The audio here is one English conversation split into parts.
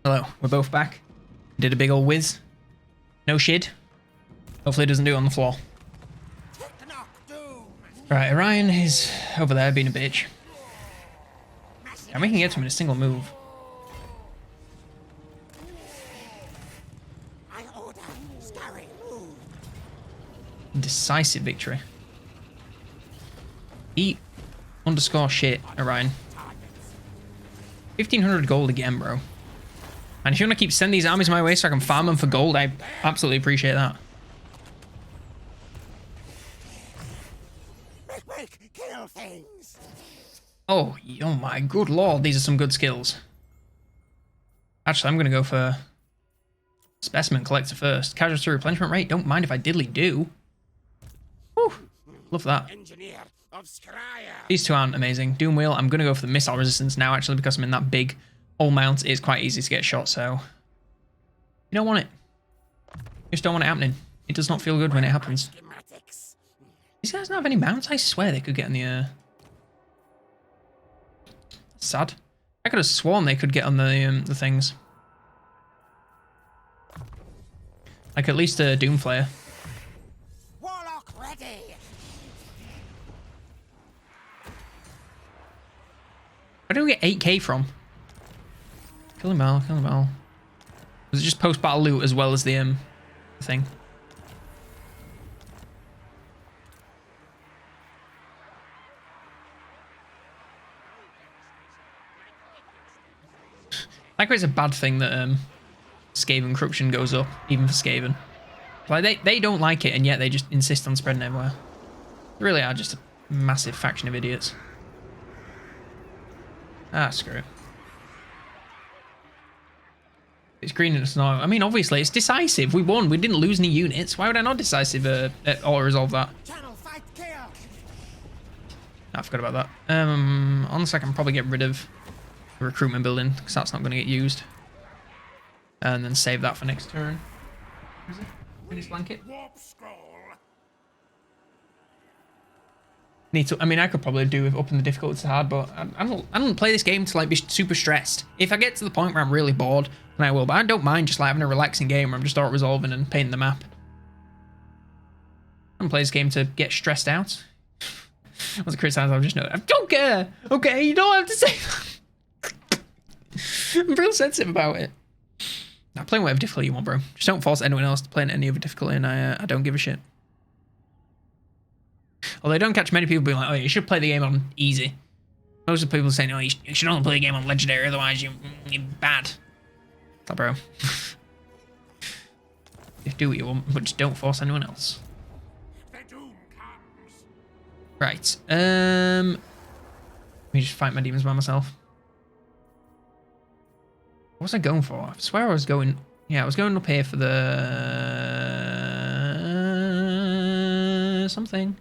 Hello, we're both back. Did a big old whiz. No shit. Hopefully it doesn't do it on the floor. Right, Orion is over there being a bitch. And we can get to him in a single move. Decisive victory. Eat underscore shit, Orion. 1500 gold again, bro. And if you want to keep sending these armies my way so I can farm them for gold, I absolutely appreciate that. Kill things. Oh my good lord, these are some good skills. Actually, I'm going to go for Specimen Collector first. Casualty replenishment rate, don't mind if I diddly do. Whew, love that. These two aren't amazing. Doom Wheel, I'm going to go for the missile resistance now, actually, because I'm in that big old mount. It's quite easy to get shot, so you don't want it. You just don't want it happening. It does not feel good when it happens. These guys don't have any mounts? I swear they could get in the air. Sad. I could have sworn they could get on the things. Like at least a Doom Flare. Warlock ready. Where do we get 8k from? Kill him all, kill him all. Was it just post-battle loot as well as the thing? Like it's a bad thing that Skaven corruption goes up, even for Skaven. Like they don't like it, and yet they just insist on spreading everywhere. They really are just a massive faction of idiots. Ah, screw it. It's green and snow. I mean, obviously, it's decisive. We won. We didn't lose any units. Why would I not decisive auto-resolve that? I forgot about that. On the second, probably get rid of the recruitment building, because that's not going to get used. And then save that for next turn. Where is it? Finish blanket? Need to, I mean, I could probably do with upping the difficulty to hard, but I don't play this game to like be super stressed. If I get to the point where I'm really bored, then I will, but I don't mind just like having a relaxing game where I'm just auto-resolving and painting the map. I don't play this game to get stressed out. Once I criticize, I'll just know. I don't care! Okay, you don't have to say that. I'm real sensitive about it. Now, play whatever difficulty you want, bro. Just don't force anyone else to play in any other difficulty, and I don't give a shit. Although I don't catch many people being like, oh, you should play the game on easy. Most of the people saying, oh, you should only play the game on legendary, otherwise you're bad. That, bro. You do what you want, but just don't force anyone else. Right. Let me just fight my demons by myself. What was I going for? I swear I was going... Yeah, I was going up here for the... something.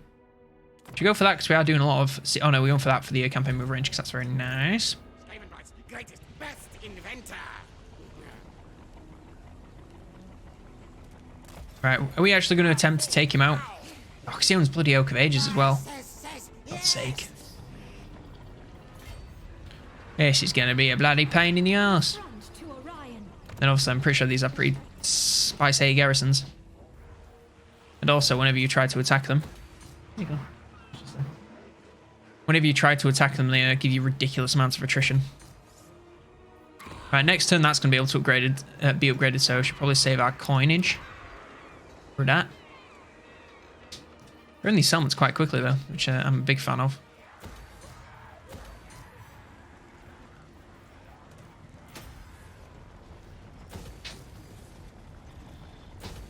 Should we go for that? Because we are doing a lot of... Oh no, we're going for that for the campaign move range, because that's very nice. Right, are we actually going to attempt to take him out? Oh, because he owns bloody Oak of Ages as well. For God's sake. This is going to be a bloody pain in the arse. Then obviously I'm pretty sure these are pretty spicy garrisons. And also whenever you try to attack them... There you go. Whenever you try to attack them, they give you ridiculous amounts of attrition. Right, next turn that's going to be able to be upgraded, so we should probably save our coinage for that. We're in these settlements quite quickly though, which I'm a big fan of.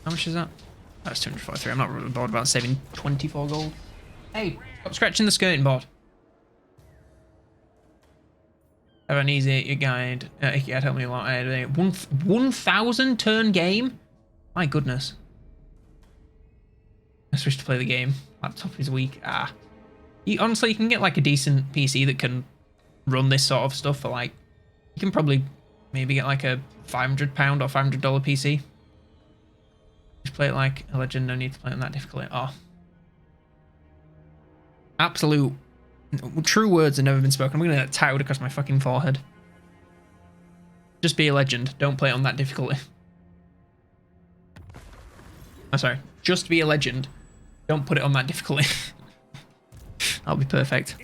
How much is that? That's 243. I'm not really bothered about saving 24 gold. Hey, stop scratching the skirting board. Have an easy guide. Ikit, help me a lot. 1,000 turn game? My goodness. I switched to play the game. Laptop is weak. Honestly, you can get like a decent PC that can run this sort of stuff for like... You can probably maybe get like a £500 or $500 PC. Just play it like a legend, no need to play it on that difficulty. Oh. Absolute... True words have never been spoken. I'm going to get tired across my fucking forehead. Just be a legend. Don't play it on that difficulty. I'm sorry. Just be a legend. Don't put it on that difficulty. That'll be perfect.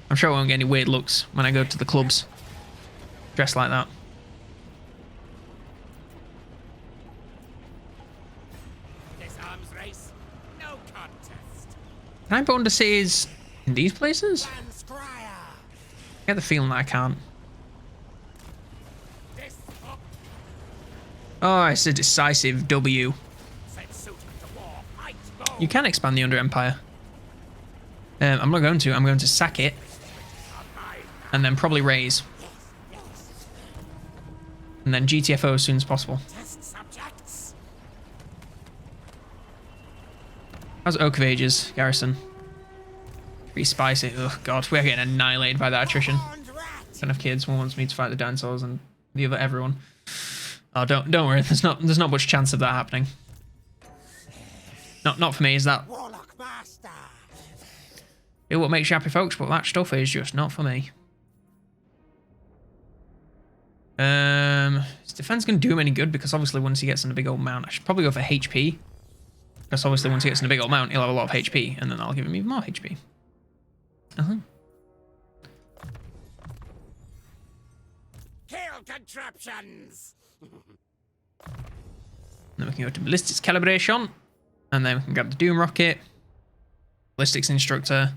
I'm sure I won't get any weird looks when I go to the clubs dressed like that. This arms race, no contest. Can I put under cities in these places? Van Scryer. I get the feeling that I can't. This up. Oh, it's a decisive W. Set suit to war. Fight bold. You can expand the Under Empire. I'm not going to. I'm going to sack it. And then probably raise. And then GTFO as soon as possible. Test subjects. How's Oak of Ages, Garrison? Pretty spicy. Oh god, we're getting annihilated by that attrition. Don't have kids. One wants me to fight the dinosaurs and the other everyone. Oh, don't worry. There's not much chance of that happening. Not for me. Is that? Warlock Master. Do what makes you happy, folks, but that stuff is just not for me. Is defense gonna do him any good? Because obviously once he gets in a big old mount, I should probably go for HP. Because obviously once he gets in a big old mount, he'll have a lot of HP, and then I'll give him even more HP. Kill contraptions. Then we can go to ballistics calibration, and then we can grab the Doom Rocket, ballistics instructor.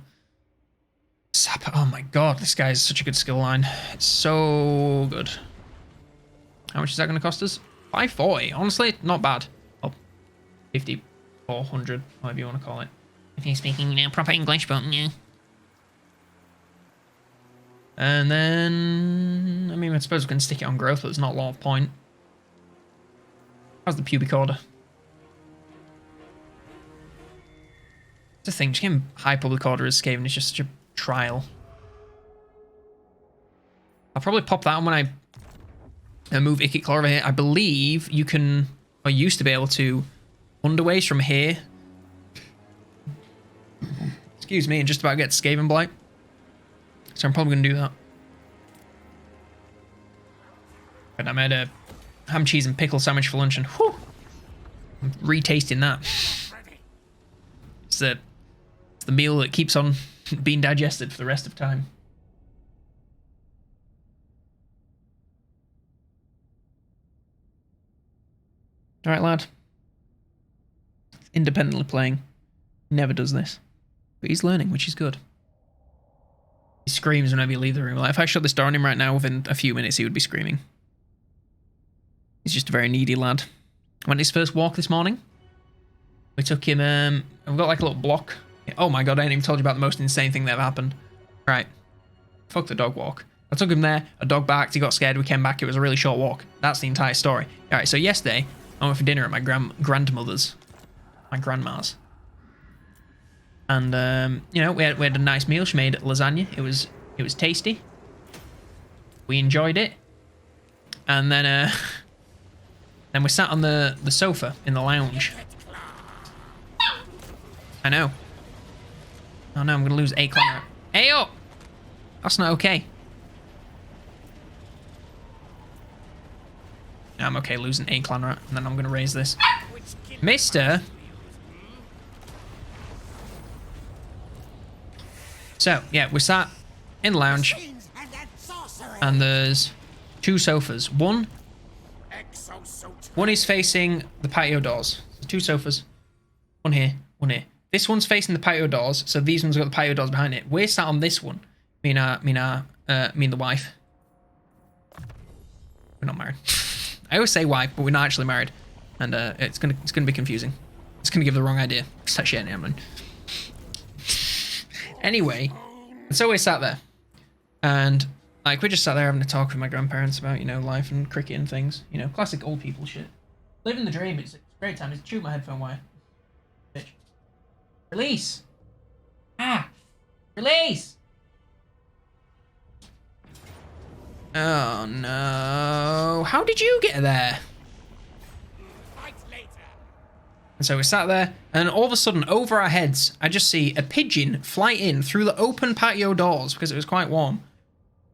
Sapper. Oh my god, this guy is such a good skill line. It's so good. How much is that going to cost us? 540. Honestly, not bad. Oh, 50, 400, whatever you want to call it. If you're speaking proper English, but yeah. And then, I mean, I suppose we can stick it on growth, but there's not a lot of point. How's the pubic order? It's the thing, just getting high public order as Skaven is just such a trial. I'll probably pop that on when I move Ikit Claw over here. I believe you can, or used to be able to, underways from here. Excuse me, and just about get Skaven Blight. So I'm probably going to do that. But I made a ham, cheese, and pickle sandwich for lunch, and whew, I'm retasting that. It's the meal that keeps on being digested for the rest of time. Alright, lad. Independently playing. Never does this. But he's learning, which is good. He screams whenever you leave the room. Like, if I shut this door on him right now, within a few minutes he would be screaming. He's just a very needy lad. Went his first walk this morning. We took him, we've got like a little block. Oh my god, I ain't even told you about the most insane thing that ever happened. Right. Fuck the dog walk. I took him there, a dog barked, he got scared, we came back, it was a really short walk. That's the entire story. Alright, so yesterday, I went for dinner at my grandmother's. My grandma's. And, you know, we had a nice meal. She made lasagna. It was tasty. We enjoyed it. And then, then we sat on the sofa in the lounge. I know. Oh no, I'm gonna lose 8 clan. Hey up! That's not okay. No, I'm okay losing 8 clan rat, and then I'm gonna raise this. Mister! So, yeah, we sat in the lounge, and there's 2 sofas. One is facing the patio doors. So 2 sofas. One here, one here. This one's facing the patio doors, so these ones have got the patio doors behind it. We're sat on this one. Me and the wife. We're not married. I always say wife, but we're not actually married, and it's gonna be confusing. It's gonna give the wrong idea. Such shit, I mean. Anyway, so we sat there, and like we just sat there having a talk with my grandparents about, you know, life and cricket and things. You know, classic old people shit. Living the dream. It's a great time. Just chew my headphone wire. Bitch. Release. Ah. Release. Oh no. How did you get there? And so we sat there, and all of a sudden, over our heads, I just see a pigeon fly in through the open patio doors, because it was quite warm.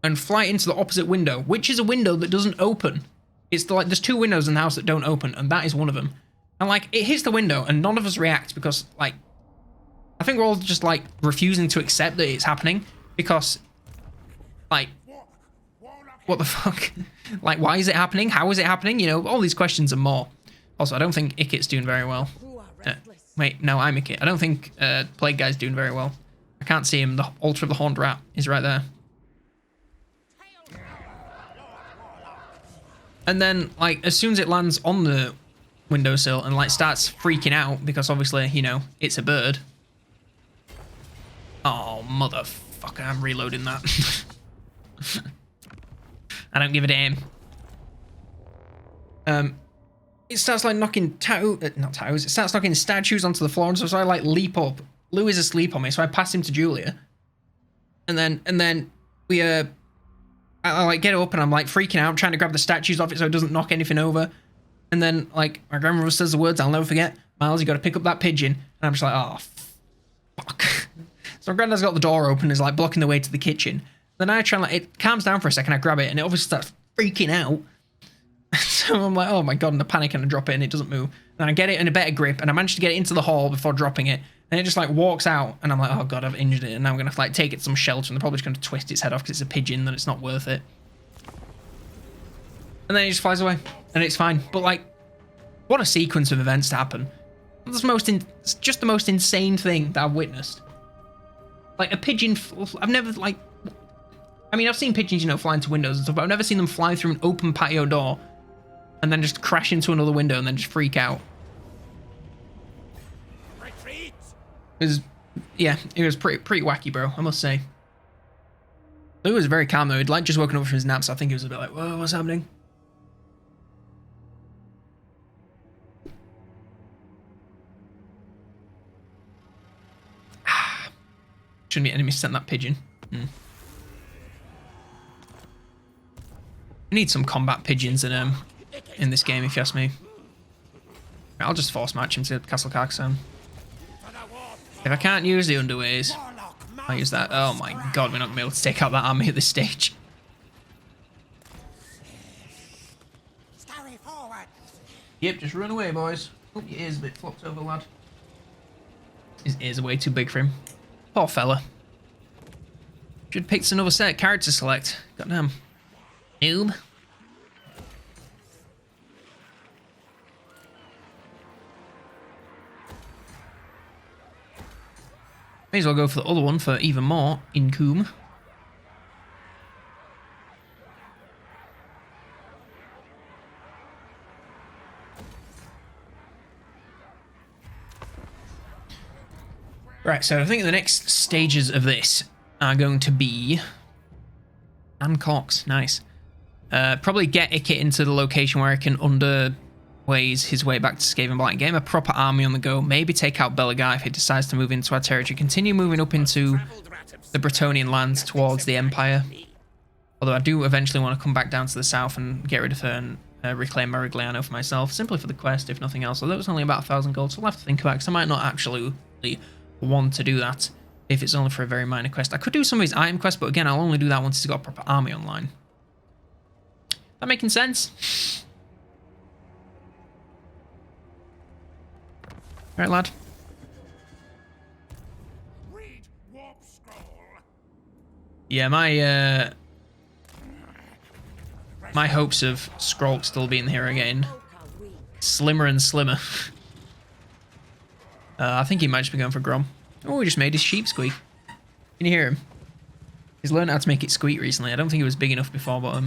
and fly into the opposite window, which is a window that doesn't open. It's like there's 2 windows in the house that don't open, and that is one of them. And like it hits the window, and none of us react because like I think we're all just like refusing to accept that it's happening because like what the fuck? Like why is it happening? How is it happening? You know, all these questions and more. Also, I don't think Ikit's doing very well. Wait, no, I'm Ikit. I don't think Plague Guy's doing very well. I can't see him. The altar of the Horned Rat is right there. And then, like, as soon as it lands on the windowsill and, like, starts freaking out, because obviously, you know, it's a bird. Oh, motherfucker, I'm reloading that. I don't give a damn. It starts, like, knocking not towers, it starts knocking statues onto the floor, and so I, like, leap up. Lou is asleep on me, so I pass him to Julia. And then we, I like get up and I'm like freaking out, trying to grab the statues off it so it doesn't knock anything over. And then like my grandmother says the words I'll never forget. Miles, you got to pick up that pigeon. And I'm just like, oh, fuck. So my granddad's got the door open, is like blocking the way to the kitchen. Then I try and like, it calms down for a second, I grab it and it obviously starts freaking out. So I'm like, oh my God, in a panic, and I drop it and it doesn't move. And I get it in a better grip and I manage to get it into the hall before dropping it. And it just like walks out and I'm like, oh God, I've injured it. And now I'm going to like take it to some shelter and they're probably just going to twist its head off because it's a pigeon and it's not worth it. And then it just flies away and it's fine. But like, what a sequence of events to happen. It's just the most insane thing that I've witnessed. Like a pigeon, I've never like, I mean, I've seen pigeons, you know, fly into windows and stuff, but I've never seen them fly through an open patio door and then just crash into another window and then just freak out. It was, yeah, it was pretty wacky, bro, I must say. Lou was very calm though. He'd like just woken up from his nap, so I think he was a bit like, whoa, what's happening? Shouldn't be enemies sent that pigeon. We need some combat pigeons in this game, if you ask me. I'll just force match him to Castle Carcassonne. If I can't use the underways, I'll use that. Oh my God, we're not going to be able to take out that army at this stage. Yep, just run away, boys. Oh, your ear's a bit flopped over, lad. His ears are way too big for him. Poor fella. Should have picked another set of cards to select. Goddamn. Noob. May as well go for the other one for even more income. Right, so I think the next stages of this are going to be... Hancock's, nice. Probably get Ikit into the location where I can underways his way back to Skaven Blight. Get him a proper army on the go. Maybe take out Belagar if he decides to move into our territory. Continue moving up into the Bretonnian lands towards the Empire. Although I do eventually want to come back down to the south and get rid of her and reclaim Marigliano for myself. Simply for the quest, if nothing else. Although it's only about 1,000 gold, so I'll have to think about it because I might not actually want to do that if it's only for a very minor quest. I could do some of his item quests, but again, I'll only do that once he's got a proper army online. That making sense? Alright, lad. Yeah, my hopes of Skrulk still being here again slimmer and slimmer. I think he might just be going for Grom. Oh, he just made his sheep squeak. Can you hear him? He's learned how to make it squeak recently. I don't think he was big enough before, but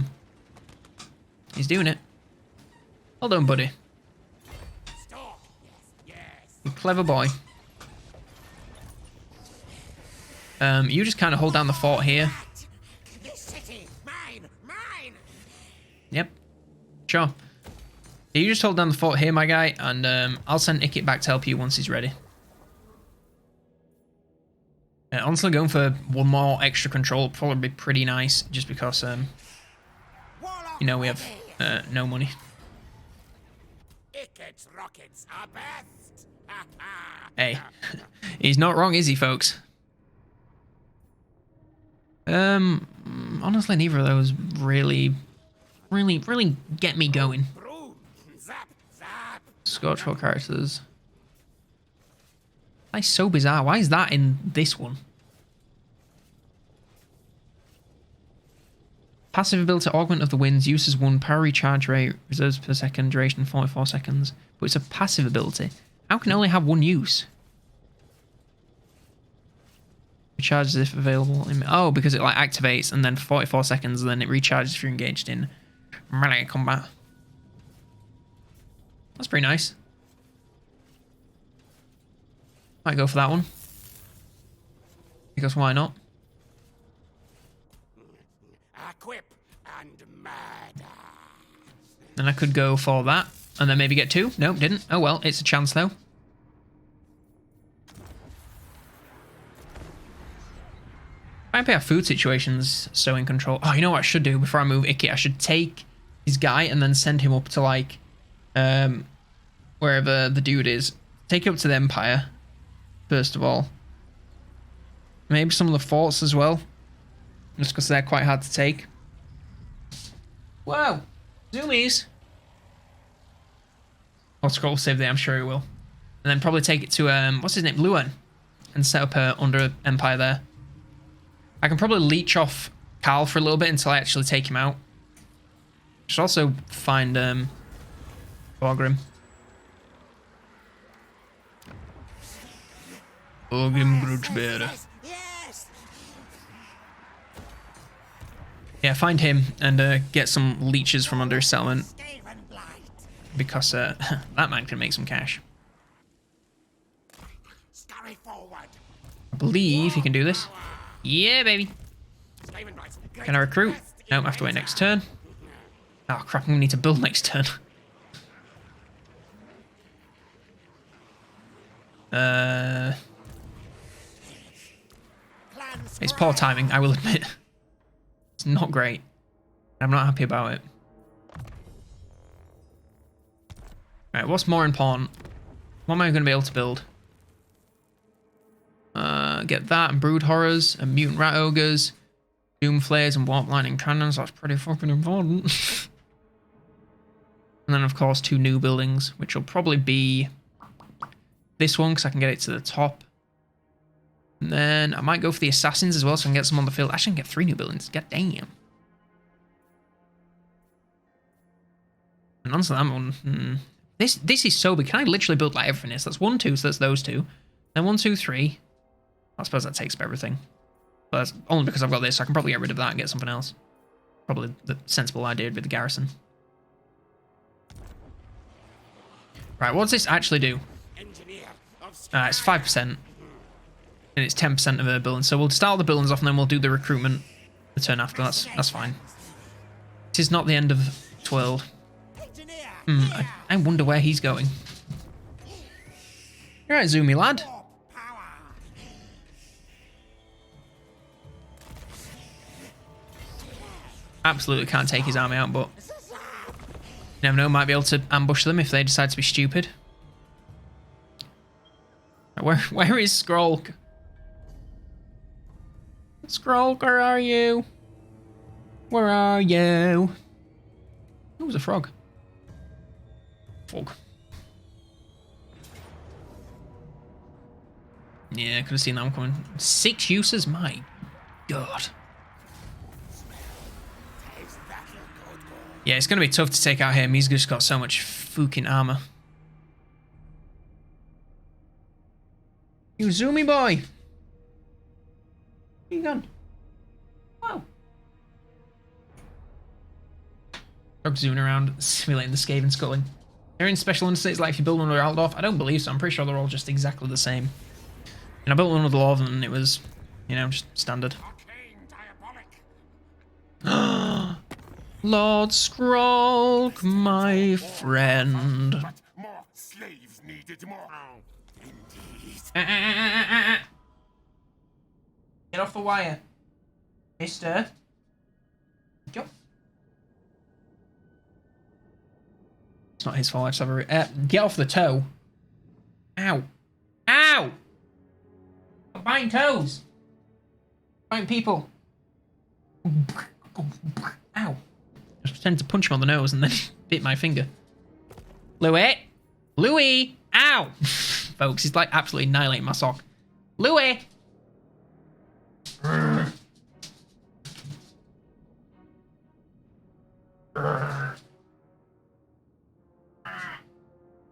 he's doing it. Well done, buddy. You clever boy. You just kind of hold down the fort here. Yep. Sure. You just hold down the fort here, my guy, and I'll send Ikit back to help you once he's ready. Honestly, going for one more extra control would probably be pretty nice, just because, you know, we have no money. Ikit's rockets are best. Hey, he's not wrong, is he, folks? Honestly, neither of those really get me going. Broom. Zap, zap. Scorchful characters. That's so bizarre. Why is that in this one? Passive ability Augment of the Winds uses 1 power recharge rate, reserves per second, duration 44 seconds. But it's a passive ability. How can it only have 1 use? Recharges if available. Oh, because it like activates and then 44 seconds and then it recharges if you're engaged in melee combat. That's pretty nice. Might go for that one. Because why not? Equip and murder. Then I could go for that. And then maybe get 2. Nope, didn't. Oh well, it's a chance though. I hope our food situation's so in control. Oh, you know what I should do before I move Ikit? I should take his guy and then send him up to like wherever the dude is. Take him up to the Empire, first of all. Maybe some of the forts as well. Just because they're quite hard to take. Whoa! Zoomies! I'll scroll save there, I'm sure he will. And then probably take it to, what's his name? Luan. And set up under Empire there. I can probably leech off Carl for a little bit until I actually take him out. Should also find Borgrim. Borgrim Grudgebearer. Yes. Yeah, find him and get some leeches from under his settlement. Skaven blight. Because that man can make some cash. Scurry forward. I believe he can do this. Yeah, baby. Skaven blight. Can I recruit? No, I have to wait next turn. Oh crap, I'm gonna need to build next turn. It's poor timing, I will admit. It's not great. I'm not happy about it. Right, what's more important? What am I going to be able to build? Get that and Brood Horrors and Mutant Rat Ogres, Doom Flares and Warp Lightning Cannons. That's pretty fucking important. And then, of course, 2 new buildings, which will probably be this one because I can get it to the top. And then I might go for the Assassins as well so I can get some on the field. Actually, I can get 3 new buildings. God damn. And onto that one. This is so big. Can I literally build like everything? So that's 1, 2, so that's those 2. Then 1, 2, 3. I suppose that takes up everything. But that's only because I've got this, so I can probably get rid of that and get something else. Probably the sensible idea with the garrison. Right, what does this actually do? It's 5%. And it's 10% of a building. So we'll start the buildings off and then we'll do the recruitment the turn after. That's fine. It is not the end of the world. I wonder where he's going. You're right, Zoomy lad. Absolutely can't take his army out, but you never know, might be able to ambush them if they decide to be stupid. Where is Skrulk? Skrulk, where are you? Where are you? Who was a frog? Frog. Yeah, could have seen that one coming. 6 uses? My God. Yeah, it's going to be tough to take out him. He's just got so much fucking armor. You zoomy boy. Where you gone? Wow. Dog zooming around, simulating the Skaven sculling. They're in special instances, like if you build one under Aldorf. I don't believe so. I'm pretty sure they're all just exactly the same. And I built one with the Lorven and it was, you know, just standard. Lord Skrulk, my friend. More slaves needed more. Indeed. Get off the wire, mister. Jump. It's not his fault. I just have a get off the toe. Ow. Ow! I'm biting toes. Biting people. Ow. I just pretended to punch him on the nose and then bit my finger. Louis! Louis! Ow! Folks, he's like absolutely annihilating my sock. Louis!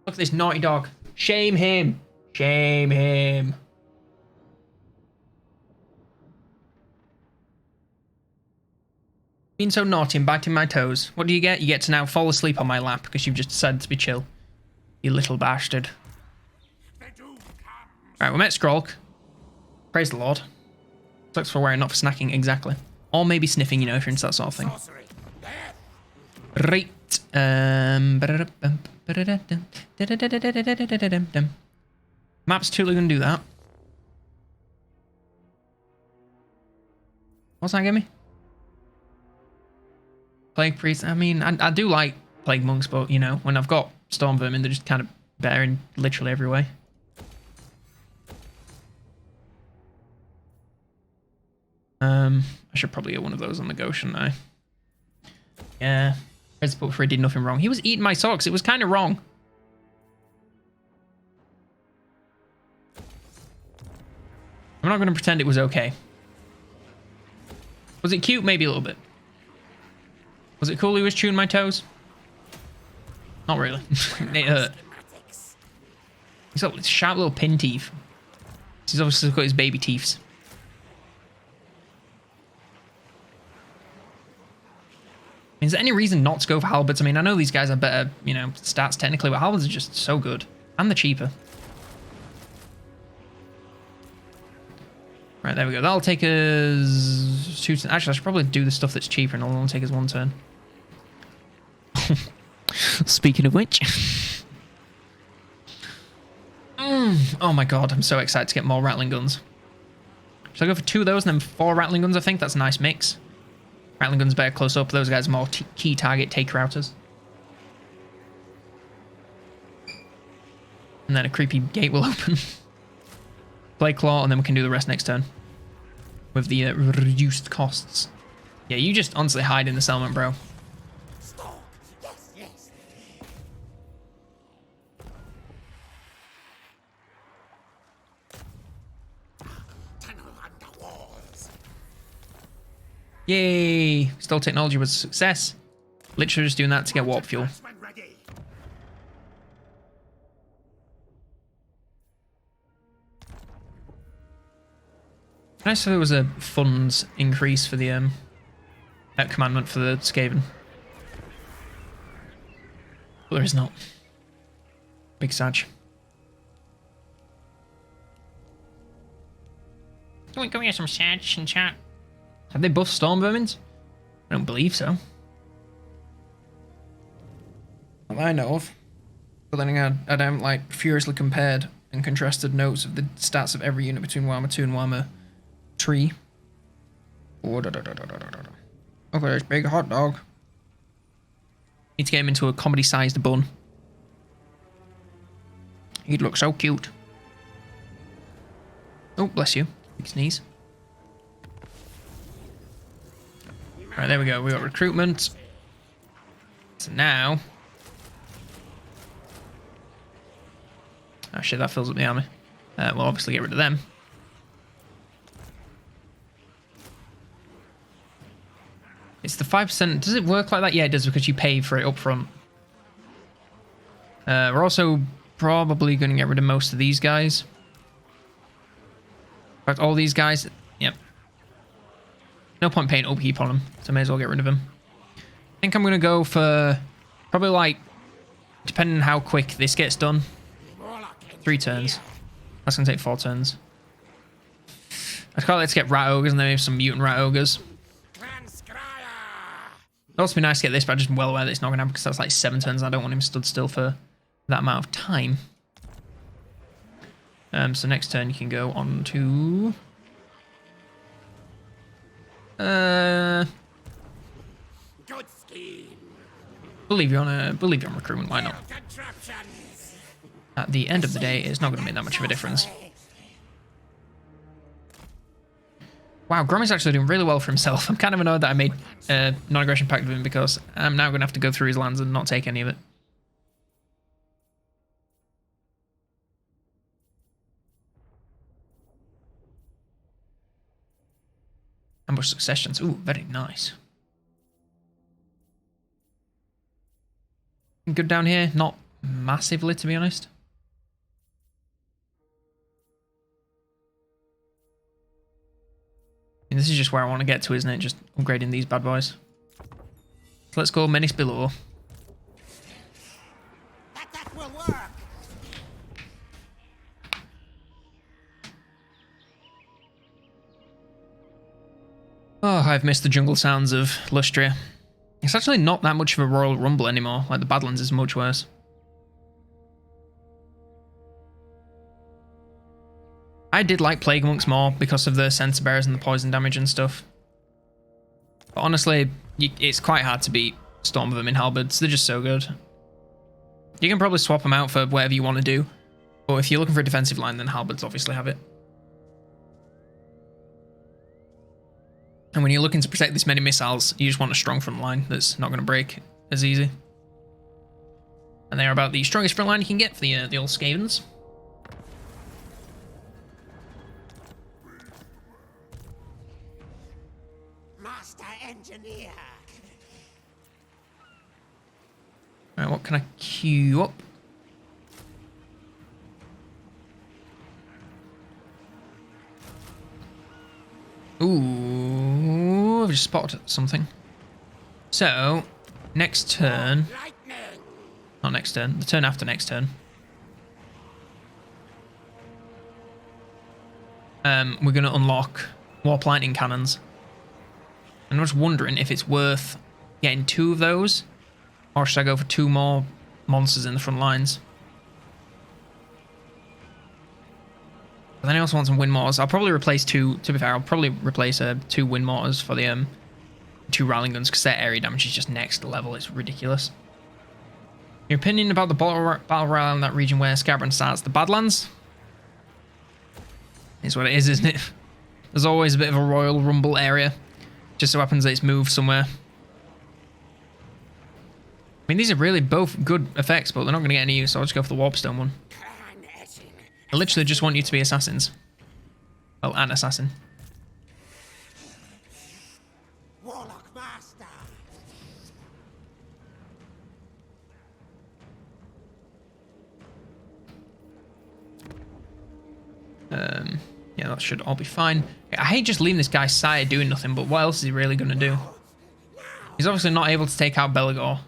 Look at this naughty dog. Shame him. Shame him. Being so naughty and biting my toes. What do you get? You get to now fall asleep on my lap because you've just decided to be chill. You little bastard. Alright, we met Skrulk. Praise the Lord. Sucks for wearing, not for snacking, exactly. Or maybe sniffing, you know, if you're into that sort of thing. Right. Map's totally gonna do that. What's that give me? Plague Priest. I mean, I do like Plague Monks, but, you know, when I've got Storm Vermin, they're just kind of better in literally every way. I should probably get one of those on the go, shouldn't I? Yeah. Before he did nothing wrong. He was eating my socks. It was kind of wrong. I'm not going to pretend it was okay. Was it cute? Maybe a little bit. Was it cool he was chewing my toes? Not really. It hurt. He's got sharp little pin teeth. He's obviously got his baby teeths. Is there any reason not to go for halberds? I mean, I know these guys are better, you know, stats technically, but halberds are just so good. And they're cheaper. Right, there we go. That'll take us 2 turns. Actually, I should probably do the stuff that's cheaper and it'll only take us 1 turn. Speaking of which. Oh my god, I'm so excited to get more rattling guns. Should I go for 2 of those and then 4 rattling guns? I think that's a nice mix. Rattling guns better close up. Those guys are more key target taker outers. And then a creepy gate will open. Play Claw, and then we can do the rest next turn. With the reduced costs. Yeah, you just honestly hide in the settlement, bro. Yes, yes. Tunnel under walls. Yay! Stole technology was a success. Literally just doing that to get warp fuel. Ready. Nice if there was a funds increase for the commandment for the Skaven. But there is not. Big Sag. Can we go get some Sag in chat? Have they buffed Storm Vermins? I don't believe so. Not that I know of. But then again, I don't like furiously compared and contrasted notes of the stats of every unit between Warhammer 2 and Warhammer 3. Oh, okay, there's big hot dog. Need to get him into a comedy-sized bun. He'd look so cute. Oh, bless you. Big sneeze. Right, there we go. We got recruitment. So now... Oh shit, that fills up the army. We'll obviously get rid of them. It's the 5%. Does it work like that? Yeah, it does, because you pay for it up front. We're also probably going to get rid of most of these guys. In fact, all these guys. Yep. No point paying upkeep on them, so I may as well get rid of them. I think I'm going to go for probably, like, depending on how quick this gets done, 3 turns. That's going to take 4 turns. I'd quite like to get rat ogres and then maybe some mutant rat ogres. It'd also be nice to get this, but I'm just well aware that it's not going to happen because that's like 7 turns and I don't want him stood still for that amount of time. So next turn you can go on to... Good scheme. Believe you're on recruitment, why not? At the end of the day, it's not going to make that much of a difference. Wow, Grom is actually doing really well for himself. I'm kind of annoyed that I made a non-aggression pact with him because I'm now going to have to go through his lands and not take any of it. Ambush successions. Ooh, very nice. Good down here. Not massively, to be honest. And this is just where I want to get to, isn't it? Just upgrading these bad boys. So let's go Menace below. That will work. Oh, I've missed the jungle sounds of Lustria. It's actually not that much of a Royal Rumble anymore. Like, the Badlands is much worse. I did like Plague Monks more because of the Sensor Bearers and the poison damage and stuff. But honestly, it's quite hard to beat Storm of them in Halberds. They're just so good. You can probably swap them out for whatever you want to do. But if you're looking for a defensive line, then Halberds obviously have it. And when you're looking to protect this many missiles, you just want a strong front line that's not going to break as easy. And they're about the strongest front line you can get for the old Skavens. Master engineer. Alright, what can I queue up? Ooh, I've just spotted something. So, next turn... Lightning. Not next turn, the turn after next turn. We're going to unlock Warp Lightning Cannons. And I'm just wondering if it's worth getting 2 of those, or should I go for 2 more monsters in the front lines? But then I also want some wind mortars. I'll probably replace 2, to be fair, I'll probably replace 2 wind mortars for the 2 rallying guns, because their area damage is just next level. It's ridiculous. Your opinion about the battle royale in that region where Scabrand starts? The Badlands? Is what it is, isn't it? There's always a bit of a Royal Rumble area. Just so happens that it's moved somewhere. I mean, these are really both good effects, but they're not going to get any use, so I'll just go for the Warpstone one. I literally just want you to be assassins. Well, an assassin. Warlock master. Yeah, that should all be fine. I hate just leaving this guy side doing nothing, but what else is he really going to do? He's obviously not able to take out Belagor.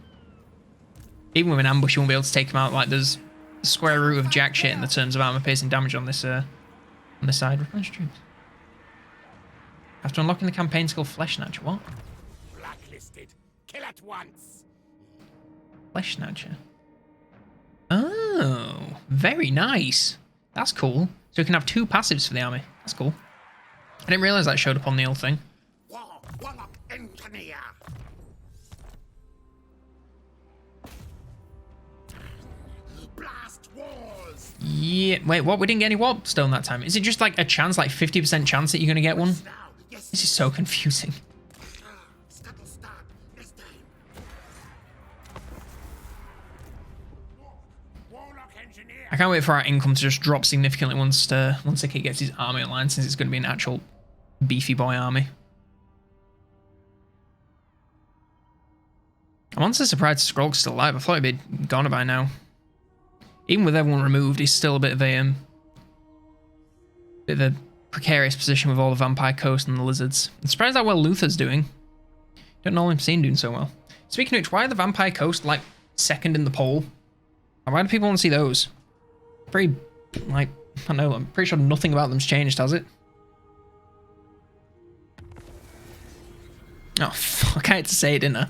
Even with an ambush, you won't be able to take him out. Like, there's the square root of jack shit in the terms of armor piercing damage on this side. Replenish troops. After unlocking the campaign skill Flesh Snatcher, what? Blacklisted. Kill at once. Flesh Snatcher. Oh, very nice. That's cool. So we can have 2 passives for the army. That's cool. I didn't realize that showed up on the old thing. Warlock engineer. Blast walls. Yeah, wait, what? We didn't get any Warpstone that time. Is it just like a chance, like 50% chance that you're going to get one? Now. Yes. This is so confusing. Scuttle start. This time. Warlock engineer. I can't wait for our income to just drop significantly once Ikit gets his army aligned, since it's going to be an actual beefy boy army. I'm honestly surprised Skrulk's still alive. I thought he'd be gone by now. Even with everyone removed, he's still a bit of a precarious position with all the Vampire Coast and the Lizards. I'm surprised how well Luther's doing. Don't know him seen doing so well. Speaking of which, why are the Vampire Coast like 2nd in the poll? Why do people want to see those? Very, like, I don't know, I'm pretty sure nothing about them's changed, has it? Oh, fuck, I had to say it, didn't I?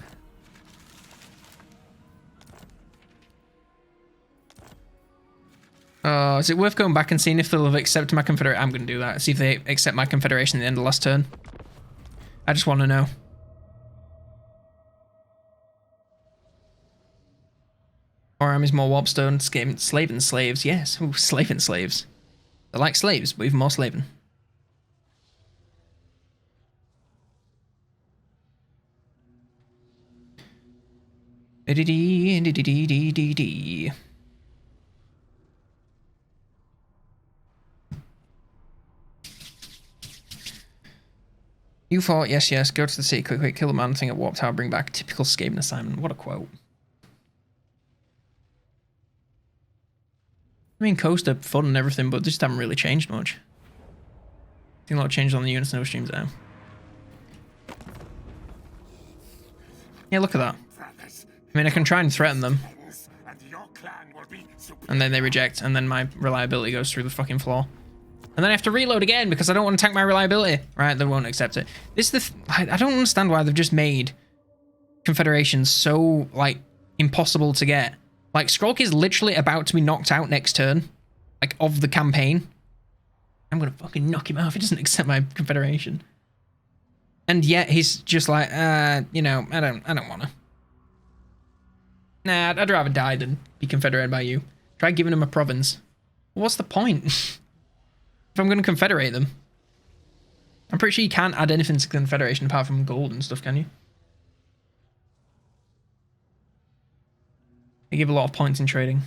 Is it worth going back and seeing if they'll have accepted my confederation? I'm going to do that. See if they accept my confederation at the end of last turn. I just want to know. More armies, more warpstone, slaving slaves. Yes, ooh, slaving slaves. They're like slaves, but even more slaving. You fought, yes, yes. Go to the city, quick, kill the man thing at Warp Tower, bring back typical Skaven assignment. What a quote. I mean, Coast are fun and everything, but just haven't really changed much. I think a lot changed on the Unit Snow streams now. Yeah, look at that. I mean, I can try and threaten them. And then they reject, and then my reliability goes through the fucking floor. And then I have to reload again because I don't want to tank my reliability. Right, they won't accept it. This is I don't understand why they've just made Confederation so, like, impossible to get. Like, Skrulk is literally about to be knocked out next turn. Like, of the campaign. I'm gonna fucking knock him out if he doesn't accept my Confederation. And yet he's just like, you know, I don't wanna. Nah, I'd rather die than be confederated by you. Try giving him a province. What's the point? If I'm gonna confederate them. I'm pretty sure you can't add anything to Confederation apart from gold and stuff, can you? They give a lot of points in trading.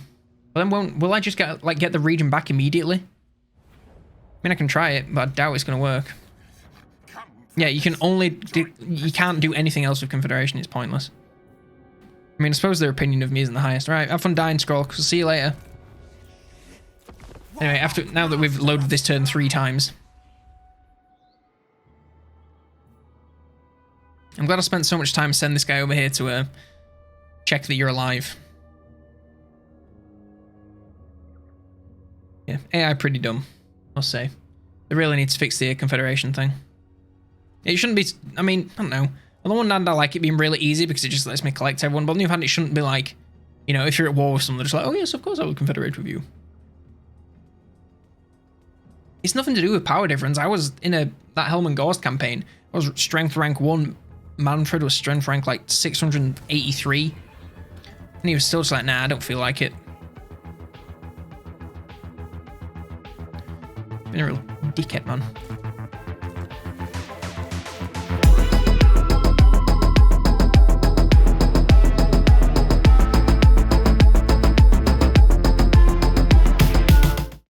But then will I just get the region back immediately? I mean, I can try it, but I doubt it's gonna work. Yeah, you can you can't do anything else with Confederation, it's pointless. I mean, I suppose their opinion of me isn't the highest. Right, have fun dying, Skrulk. We'll see you later. Anyway, now that we've loaded this turn 3 times. I'm glad I spent so much time sending this guy over here to check that you're alive. Yeah, AI pretty dumb, I'll say. They really need to fix the Confederation thing. It shouldn't be, I mean, I don't know. On the one hand, I like it being really easy because it just lets me collect everyone, but on the other hand, it shouldn't be like, you know, if you're at war with someone, they're just like, oh yes, of course I would confederate with you. It's nothing to do with power difference. I was in that Helm and Gorst campaign. I was strength rank 1. Manfred was strength rank like 683. And he was still just like, nah, I don't feel like it. Been a real dickhead, man.